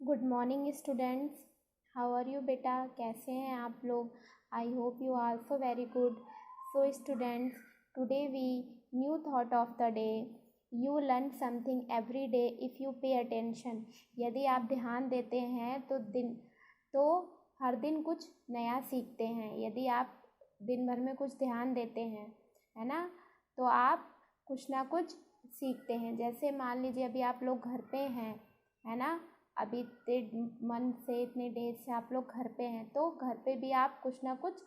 Good morning students. How are you बेटा? कैसे हैं आप लोग? I hope you are also very good. So students, today we new thought of the day, you learn something every day if you pay attention. यदि आप ध्यान देते हैं तो हर दिन कुछ नया सीखते हैं। यदि आप दिन भर में कुछ ध्यान देते हैं, है ना, तो आप कुछ ना कुछ सीखते हैं। जैसे मान लीजिए अभी आप लोग घर पे हैं, है ना, अभी इतने मंथ से इतने डेज से आप लोग घर पे हैं, तो घर पे भी आप कुछ ना कुछ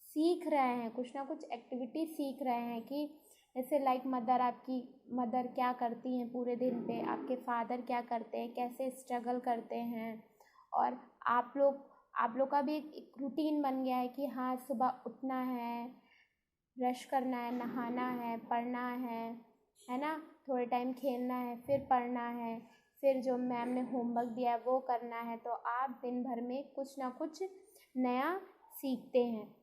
सीख रहे हैं, कुछ ना कुछ एक्टिविटी सीख रहे हैं कि जैसे लाइक आपकी मदर क्या करती हैं पूरे दिन पे, आपके फादर क्या करते हैं, कैसे स्ट्रगल करते हैं। और आप लोग का भी एक रूटीन बन गया है कि हाँ, सुबह उठना है, ब्रश करना है, नहाना है, पढ़ना है ना, थोड़े टाइम खेलना है, फिर पढ़ना है, फिर जो मैम ने होमवर्क दिया है वो करना है। तो आप दिन भर में कुछ ना कुछ नया सीखते हैं।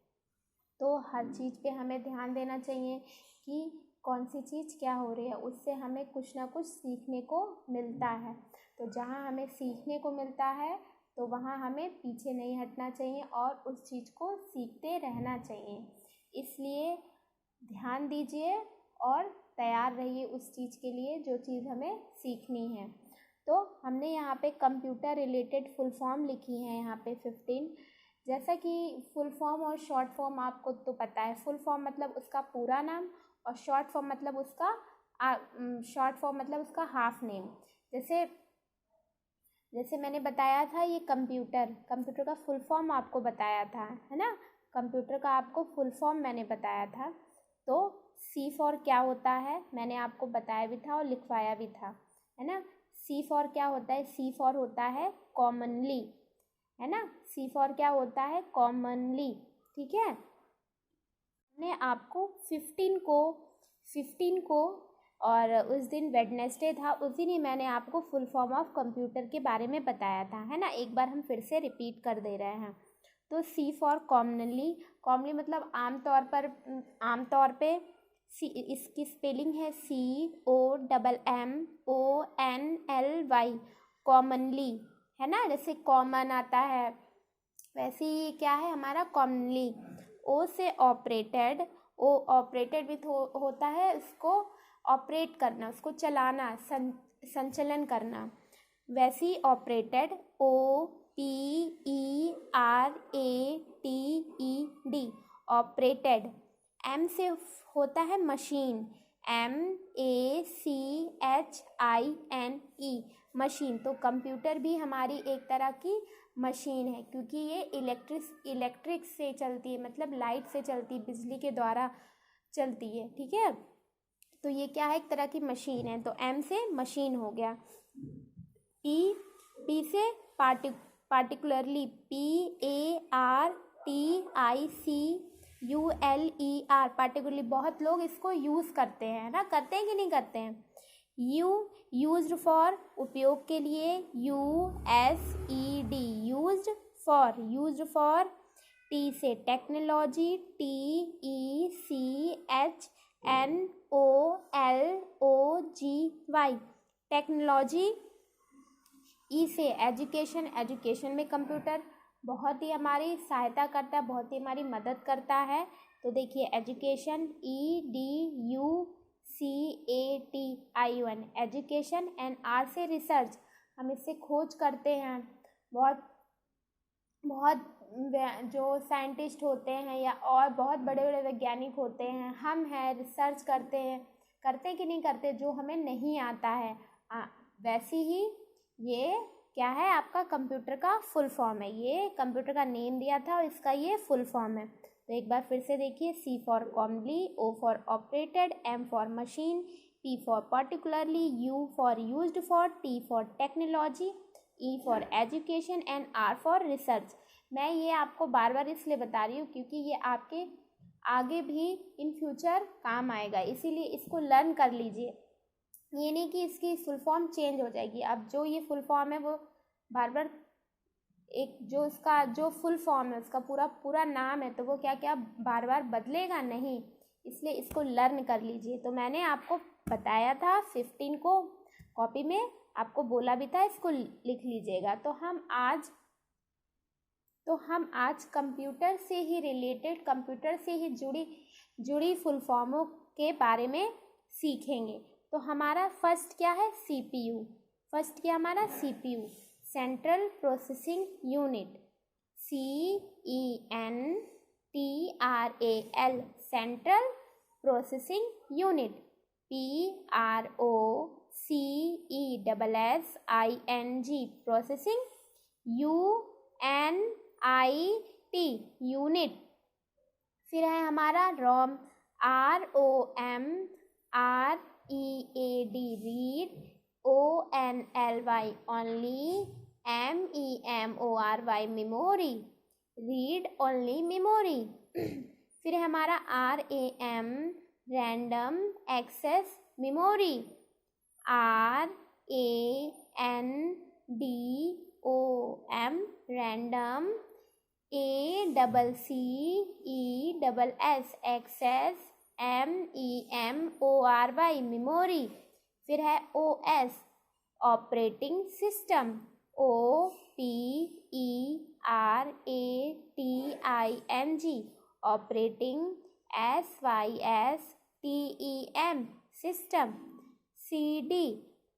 तो हर चीज़ पे हमें ध्यान देना चाहिए कि कौन सी चीज़ क्या हो रही है, उससे हमें कुछ ना कुछ सीखने को मिलता है। तो जहाँ हमें सीखने को मिलता है तो वहाँ हमें पीछे नहीं हटना चाहिए और उस चीज़ को सीखते रहना चाहिए। इसलिए ध्यान दीजिए और तैयार रहिए उस चीज़ के लिए जो चीज़ हमें सीखनी है। तो हमने यहाँ पे कंप्यूटर रिलेटेड फुल फॉर्म लिखी है यहाँ पे 15। जैसा कि फुल फॉर्म और शॉर्ट फॉर्म आपको तो पता है। फुल फॉर्म मतलब उसका पूरा नाम और शॉर्ट फॉर्म मतलब उसका हाफ नेम। जैसे मैंने बताया था, ये कंप्यूटर का फुल फॉर्म आपको बताया था, है ना। कंप्यूटर का आपको फुल फॉर्म मैंने बताया था। तो सी फॉर क्या होता है मैंने आपको बताया भी था और लिखवाया भी था, है ना। सी फॉर क्या होता है? सी फॉर होता है कॉमनली, है ना। सी फॉर क्या होता है? कॉमनली, ठीक है। मैंने आपको 15 को और उस दिन वेडनेसडे था, उस दिन ही मैंने आपको फुल फॉर्म ऑफ कंप्यूटर के बारे में बताया था, है ना। एक बार हम फिर से रिपीट कर दे रहे हैं। तो सी फॉर कॉमनली मतलब आमतौर पे इसकी स्पेलिंग है COMMONLY, कॉमनली, है ना। जैसे कॉमन आता है वैसे ही क्या है हमारा कॉमनली। ओ से ऑपरेटेड भी होता है, उसको ऑपरेट करना, उसको चलाना, संचलन करना। वैसे ही ऑपरेटेड OPERATED, ऑपरेटेड। एम से होता है मशीन, MACHINE, मशीन। तो कंप्यूटर भी हमारी एक तरह की मशीन है, क्योंकि ये इलेक्ट्रिक से चलती है, मतलब लाइट से चलती है, बिजली के द्वारा चलती है, ठीक है। तो ये क्या है? एक तरह की मशीन है। तो एम से मशीन हो गया। पी से पार्टिकुलरली, PARTICULER, पार्टिकुलरली। बहुत लोग इसको यूज़ करते हैं ना, करते हैं कि नहीं करते हैं। यूज्ड फॉर, उपयोग के लिए, USED, यूज्ड फॉर। टी से टेक्नोलॉजी, TECHNOLOGY, टेक्नोलॉजी। ई से एजुकेशन में कंप्यूटर बहुत ही हमारी सहायता करता है, बहुत ही हमारी मदद करता है। तो देखिए education, EDUCATION, education. And R से रिसर्च, हम इससे खोज करते हैं। बहुत जो साइंटिस्ट होते हैं या और बहुत बड़े बड़े वैज्ञानिक होते हैं, हम हैं, रिसर्च करते हैं कि नहीं करते, जो हमें नहीं आता है। वैसे ही ये क्या है? आपका कंप्यूटर का फुल फॉर्म है। ये कंप्यूटर का नेम दिया था और इसका ये फुल फॉर्म है। तो एक बार फिर से देखिए, C for commonly, O for operated, M for machine, P for particularly, U for used for, T for technology, E for education and R for research. मैं ये आपको बार बार इसलिए बता रही हूँ क्योंकि ये आपके आगे भी इन फ्यूचर काम आएगा, इसीलिए इसको लर्न कर लीजिए। ये नहीं कि इसकी फुल फॉर्म चेंज हो जाएगी। अब जो ये फुल फॉर्म है वो बार बार जो फुल फॉर्म है उसका पूरा नाम है, तो वो क्या बार बार बदलेगा नहीं, इसलिए इसको लर्न कर लीजिए। तो मैंने आपको बताया था 15 को कॉपी में आपको बोला भी था, इसको लिख लीजिएगा। तो हम आज कंप्यूटर से ही रिलेटेड, कंप्यूटर से ही जुड़ी फुल फॉर्मों के बारे में सीखेंगे। तो हमारा फर्स्ट क्या है? CPU। फर्स्ट क्या हमारा? CPU, central processing unit, CENTRAL, central processing unit, PROCESSING, processing, UNIT, unit. फिर है हमारा ROM, ROMREAD, read, ONLY, only, MEMORY, memory, read only memory. फिर है हमारा RAM, random access memory, RANDOM, random, ACCESS, access, MEMORY, memory. फिर है OS, operating system, OPERATING, operating, SYSTEM, system. CD,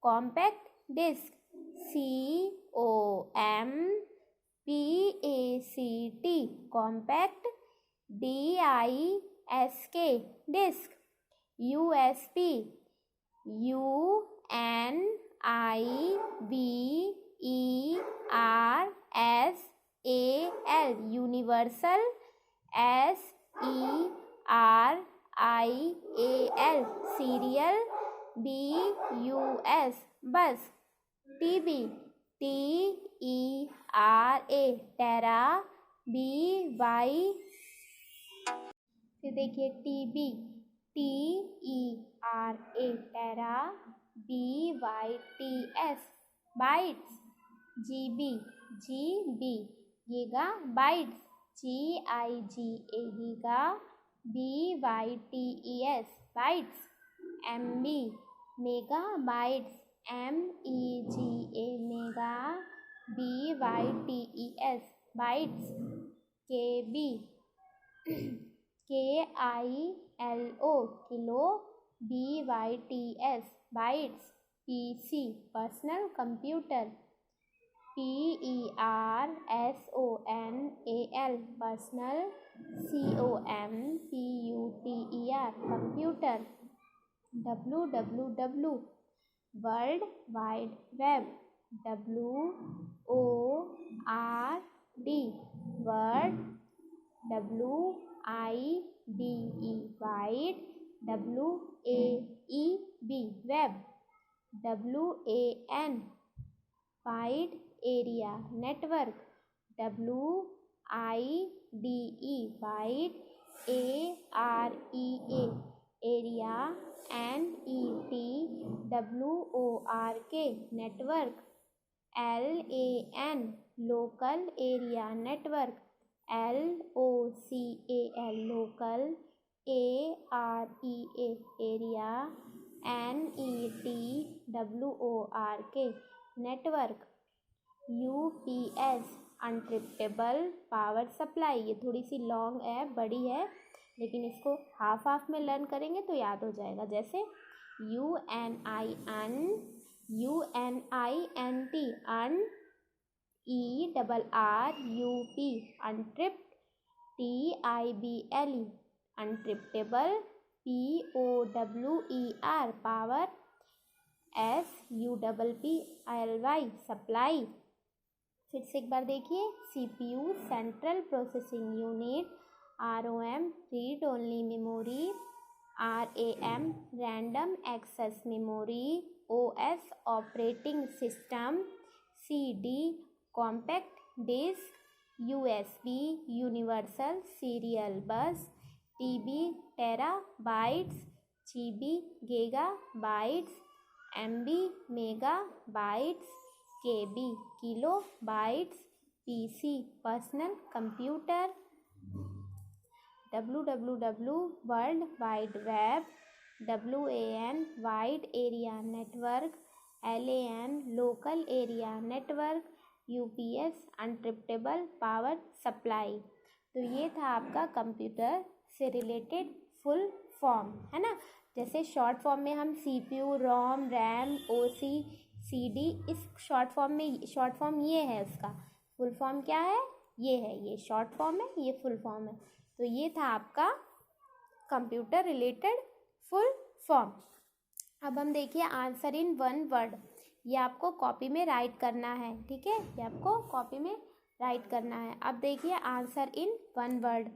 compact disc, COMPACT, compact DISK, disc. USB, UNIVERSAL, universal, SERIAL, serial, BUS, bus. TB, TERA, tera, BY, फिर देखिए TB, TERA, tera, BYTS, bytes. GB, giga bytes, GIGA, giga, BYTES, bytes. MB, mega bytes, MEGA, mega, BYTES, bytes. KB, KILO, kilo, BYTS, bytes. PC, personal computer, PERSONAL, personal, COMPUTER, computer. WWW, world wide web, WORD, word, WIDE, wide, WAEB, web, WAN, wide area network, WIDE, wide, AREA, area, NET, WORK, network, LAN, local area network, LOCAL, local, AREA, area, NET, WORK, network. UPS, uninterruptible power supply. ये थोड़ी सी long है, बड़ी है, लेकिन इसको half में learn करेंगे तो याद हो जाएगा। जैसे UNIN, UNINT, un, ERRUP, uninterrupted, TIBLE, uninterruptible, POWER, power, SUPPLY, supply. फिर से एक बार देखिए, CPU, central processing unit, ROM, read only memory, RAM, random access memory, OS, operating system, CD, compact disc, USB, universal serial bus, TB, tera bytes, GB, giga bytes, MB, mega bytes, KB, kilo bytes, PC, personal computer, WWW, world wide web, WAN, wide area network, LAN local area network, UPS uninterruptible power supply. तो ये था आपका computer से related full form, है ना। जैसे short form में हम CPU, ROM, RAM, OC, CD, इस शॉर्ट फॉर्म में शॉर्ट फॉर्म ये है, उसका फुल फॉर्म क्या है, ये है, ये शॉर्ट फॉर्म है, ये फुल फॉर्म है। तो ये था आपका कंप्यूटर रिलेटेड फुल फॉर्म। अब हम देखिए आंसर इन वन वर्ड। ये आपको कॉपी में राइट करना है, ठीक है, ये आपको कॉपी में राइट करना है। अब देखिए answer in one word.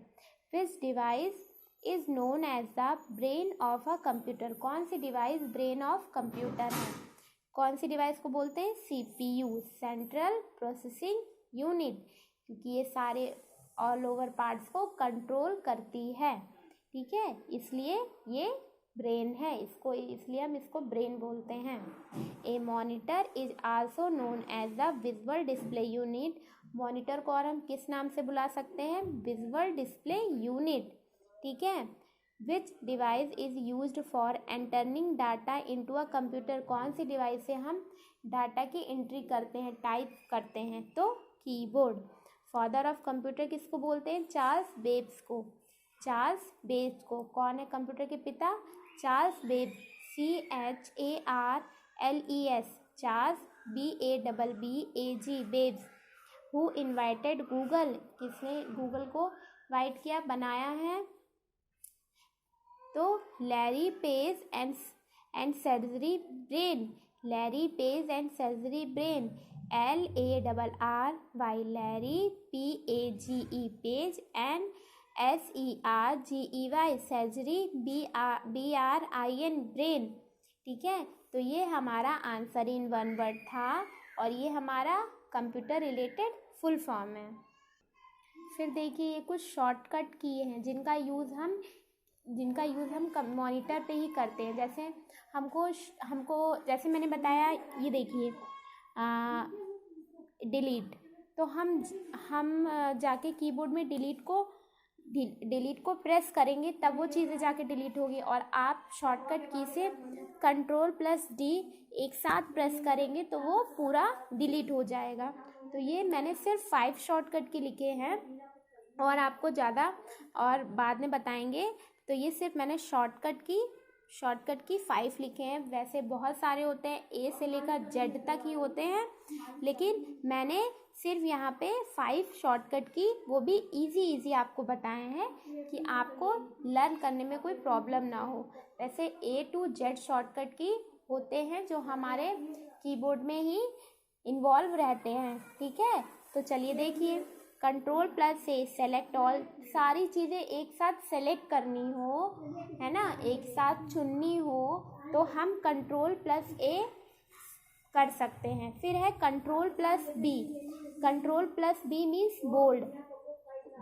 Which device is known as the brain of a computer. कौन सी डिवाइस ब्रेन ऑफ कंप्यूटर है? कौन सी डिवाइस को बोलते हैं? CPU, सेंट्रल प्रोसेसिंग यूनिट, क्योंकि ये सारे ऑल ओवर पार्ट्स को कंट्रोल करती है, ठीक है, इसलिए ये ब्रेन है, इसको इसलिए हम इसको ब्रेन बोलते हैं। A monitor is also known as the visual display unit. Monitor को और हम किस नाम से बुला सकते हैं? विजुअल डिस्प्ले यूनिट, ठीक है। विच device is used for entering data into a computer. कौन सी डिवाइस से हम डाटा की एंट्री करते हैं, टाइप करते हैं? तो कीबोर्ड। फादर ऑफ कंप्यूटर किसको बोलते हैं? चार्ल्स बेब्स को। चार्ल्स बेब्स को। कौन है कंप्यूटर के पिता? Charles Babbage, CHARLES, Charles BABBAG, Babbage. Who invited Google, किसने गूगल को इन्वाइट किया, बनाया है? तो Larry Page and Sergey Brin, Larry Page and Sergey Brin, LARRY, Larry, PAGE, Page, and SERGEY, Sergey, BRIN, Brin, ठीक है। तो ये हमारा आंसर इन वन वर्ड था और ये हमारा कंप्यूटर रिलेटेड फुल फॉर्म है। फिर देखिए ये कुछ शॉर्टकट किए हैं जिनका यूज़ हम मॉनिटर पे ही करते हैं। जैसे हमको जैसे मैंने बताया, ये देखिए डिलीट, तो हम जाके कीबोर्ड में डिलीट को प्रेस करेंगे तब वो चीज़ें जाके डिलीट होगी, और आप शॉर्टकट की से Ctrl+D एक साथ प्रेस करेंगे तो वो पूरा डिलीट हो जाएगा। तो ये मैंने सिर्फ 5 शॉर्टकट के लिखे हैं और आपको ज़्यादा और बाद में बताएंगे। तो ये सिर्फ मैंने शॉर्टकट की 5 लिखे हैं। वैसे बहुत सारे होते हैं, A से लेकर Z तक ही होते हैं, लेकिन मैंने सिर्फ यहाँ पे 5 शॉर्टकट की, वो भी इजी आपको बताए हैं कि आपको लर्न करने में कोई प्रॉब्लम ना हो। वैसे A to Z शॉर्टकट की होते हैं जो हमारे कीबोर्ड में ही इन्वॉल्व रहते हैं, ठीक है। तो चलिए देखिए, Ctrl+A सेलेक्ट ऑल, सारी चीज़ें एक साथ सेलेक्ट करनी हो, है ना, एक साथ चुननी हो तो हम Ctrl+A कर सकते हैं। फिर है Ctrl+B, Ctrl+B मीन्स बोल्ड।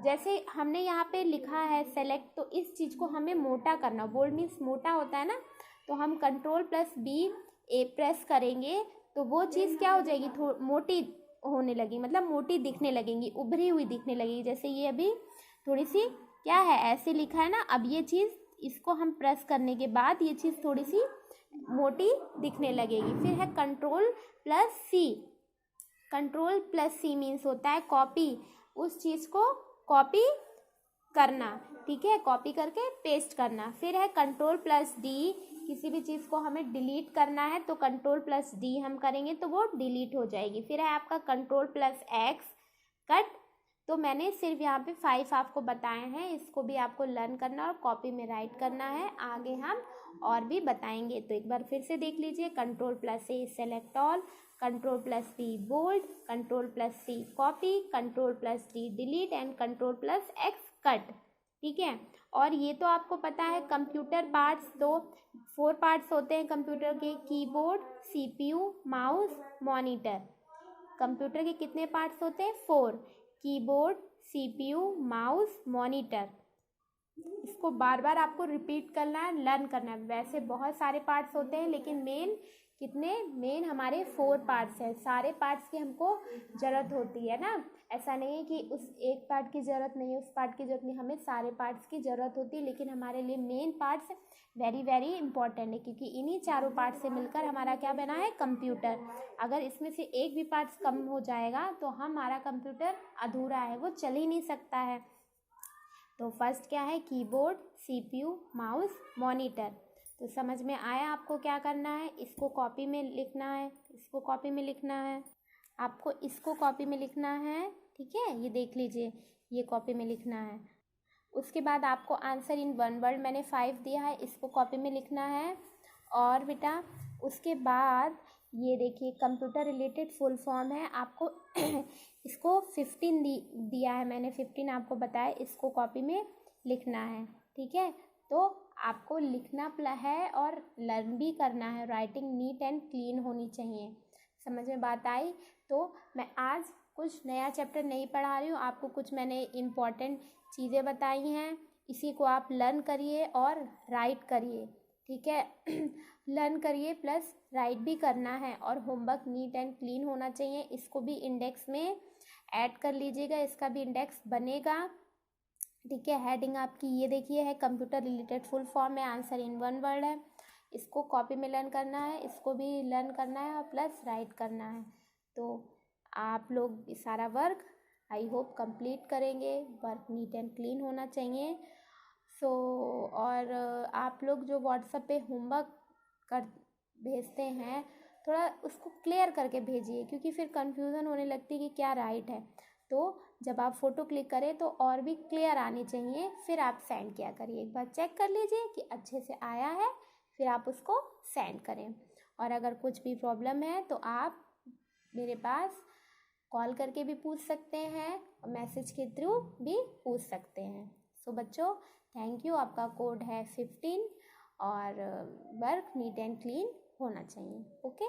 जैसे हमने यहाँ पे लिखा है सेलेक्ट, तो इस चीज़ को हमें मोटा करना, बोल्ड मीन्स मोटा होता है ना, तो हम Ctrl+B प्रेस करेंगे तो वो चीज़ क्या हो जाएगी, मोटी होने लगी, मतलब मोटी दिखने लगेंगी, उभरी हुई दिखने लगेगी। जैसे ये अभी थोड़ी सी क्या है, ऐसे लिखा है ना, अब ये चीज़, इसको हम प्रेस करने के बाद ये चीज़ थोड़ी सी मोटी दिखने लगेगी। फिर है Ctrl+C, Ctrl+C मीन्स होता है कॉपी, उस चीज़ को कॉपी करना, ठीक है, कॉपी करके पेस्ट करना। फिर है Ctrl+D, किसी भी चीज़ को हमें डिलीट करना है तो Ctrl+D हम करेंगे तो वो डिलीट हो जाएगी। फिर है आपका Ctrl+X कट, तो मैंने सिर्फ यहाँ पे 5 आपको बताए हैं, इसको भी आपको लर्न करना और कॉपी में राइट करना है, आगे हम और भी बताएंगे। तो एक बार फिर से देख लीजिए, Ctrl+A select all, Ctrl+B bold, Ctrl+C copy, Ctrl+D delete and Ctrl+X cut, ठीक है। और ये तो आपको पता है कंप्यूटर पार्ट्स, तो 4 पार्ट्स होते हैं कंप्यूटर के, keyboard, CPU, mouse, monitor. Computer के कितने पार्ट्स होते हैं? 4, कीबोर्ड, CPU, माउस, मॉनिटर। इसको बार बार आपको रिपीट करना है, लर्न करना है। वैसे बहुत सारे पार्ट्स होते हैं लेकिन मेन कितने मेन हमारे 4 पार्ट्स हैं, सारे पार्ट्स की हमको ज़रूरत होती है ना। ऐसा नहीं है कि उस एक पार्ट की ज़रूरत नहीं है, उस पार्ट की ज़रूरत नहीं, हमें सारे पार्ट्स की ज़रूरत होती है, लेकिन हमारे लिए main parts very very important है, क्योंकि इन्हीं चारों पार्ट से मिलकर हमारा क्या बना है, कंप्यूटर। अगर इसमें से एक भी पार्ट्स कम हो जाएगा तो हमारा कंप्यूटर अधूरा है, वो चल ही नहीं सकता है। तो फर्स्ट क्या है, कीबोर्ड, सीपीयू, माउस, मॉनिटर। तो समझ में आया आपको क्या करना है, इसको कॉपी में लिखना है, इसको कॉपी में लिखना है, आपको इसको कॉपी में लिखना है, ठीक है, ये देख लीजिए, ये कॉपी में लिखना है। उसके बाद आपको आंसर इन वन वर्ड मैंने 5 दिया है, इसको कॉपी में लिखना है। और बेटा उसके बाद ये देखिए कंप्यूटर रिलेटेड फुल फॉर्म है, आपको इसको 15 दिया है मैंने, 15 आपको बताया, इसको कॉपी में लिखना है, ठीक है। तो आपको लिखना है और लर्न भी करना है, राइटिंग नीट एंड क्लीन होनी चाहिए। समझ में बात आई। तो मैं आज कुछ नया चैप्टर नहीं पढ़ा रही हूँ, आपको कुछ मैंने इम्पॉर्टेंट चीज़ें बताई हैं, इसी को आप लर्न करिए और राइट करिए, ठीक है। लर्न करिए प्लस राइट भी करना है, और होमवर्क नीट एंड क्लीन होना चाहिए, इसको भी इंडेक्स में ऐड कर लीजिएगा, इसका भी इंडेक्स बनेगा, ठीक है। हेडिंग आपकी ये देखिए है, कंप्यूटर रिलेटेड फुल फॉर्म में आंसर इन वन वर्ड है, इसको कॉपी में लर्न करना है, इसको भी लर्न करना है और प्लस राइट करना है। तो आप लोग सारा वर्क आई होप कंप्लीट करेंगे, वर्क नीट एंड क्लीन होना चाहिए। सो और आप लोग जो व्हाट्सएप पे होमवर्क कर भेजते हैं, थोड़ा उसको क्लियर करके भेजिए, क्योंकि फिर कंफ्यूजन होने लगती है कि क्या राइट है। तो जब आप फ़ोटो क्लिक करें तो और भी क्लियर आनी चाहिए, फिर आप सेंड किया करिए, एक बार चेक कर लीजिए कि अच्छे से आया है, फिर आप उसको सेंड करें। और अगर कुछ भी प्रॉब्लम है तो आप मेरे पास कॉल करके भी पूछ सकते हैं और मैसेज के थ्रू भी पूछ सकते हैं। सो बच्चों थैंक यू, आपका कोड है 15 और वर्क नीट एंड क्लीन होना चाहिए, ओके।